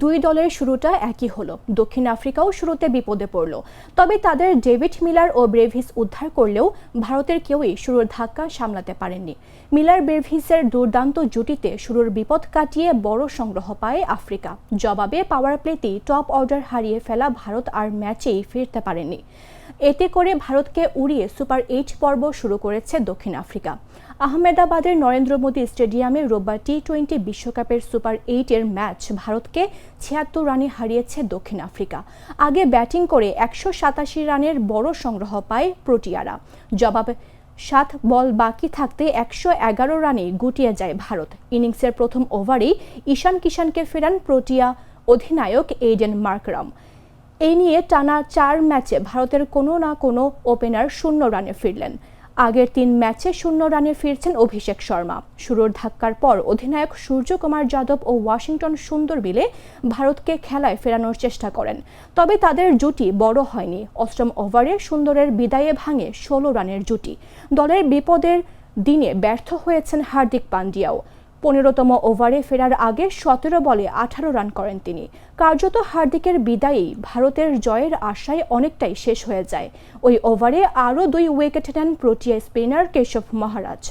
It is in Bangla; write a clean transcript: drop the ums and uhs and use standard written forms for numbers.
দুই দলের শুরুটা একই হলো। দক্ষিণ আফ্রিকাও শুরুতে বিপদে পড়ল, তবে তাদের ডেভিড মিলার ও ব্রেভিস উদ্ধার করলেও ভারতের কেউই শুরুর ধাক্কা সামলাতে পারেননি। মিলার ব্রেভিসের দুর্দান্ত জুটিতে শুরুর বিপদ কাটিয়ে বড় সংগ্রহ পায় আফ্রিকা। জবাবে পাওয়ার প্লেতেই টপ অর্ডার হারিয়ে ফেলা ভারত আর ম্যাচেই ফিরতে পারেনি। এতে করে ভারতকে উড়িয়ে সুপার 8 পর্ব শুরু করেছে দক্ষিণ আফ্রিকা। আহমেদাবাদের নরেন্দ্র মোদী স্টেডিয়ামে রোববার টি-20 বিশ্বকাপের সুপার 8-এর ম্যাচ ভারতকে ৭৬ রানে হারিয়েছে দক্ষিণ আফ্রিকা। আগে ব্যাটিং করে ১৮৭ রানের বড় সংগ্রহ পায় প্রোটিয়ারা। জবাবে ৭ বল বাকি থাকতে ১১১ রানে গুটিয়ে যায় ভারত। ইনিংসের প্রথম ওভারেই ঈশান কিষানকে ফেরান প্রোটিয়া অধিনায়ক এইডেন মার্করাম। এই নিয়ে টানা ৪ ম্যাচে ভারতের কোনো না কোনো ওপেনার ০ রানে ফিরলেন। আগের ৩ ম্যাচে ০ রানে ফিরছেন অভিষেক শর্মা। শুরুর ধাক্কার পর অধিনায়ক সূর্যকুমার যাদব ও ওয়াশিংটন সুন্দর মিলে ভারতকে খেলায় ফেরানোর চেষ্টা করেন, তবে তাদের জুটি বড় হয়নি। অষ্টম ওভারে সুন্দরের বিদায়ে ভাঙে ১৬ রানের জুটি। দলের বিপদের দিনে ব্যর্থ হয়েছেন হার্দিক পান্ডিয়াও। ১৫তম ওভারে ফেরার আগে ১৭ বলে ১৮ রান করেন তিনি। কার্যত হার্দিকের বিদায়েই ভারতের জয়ের আশায় অনেকটাই শেষ হয়ে যায়। ওই ওভারে আরও ২ উইকেট নেন প্রোটিয়া স্পিনার কেশব মহারাজ।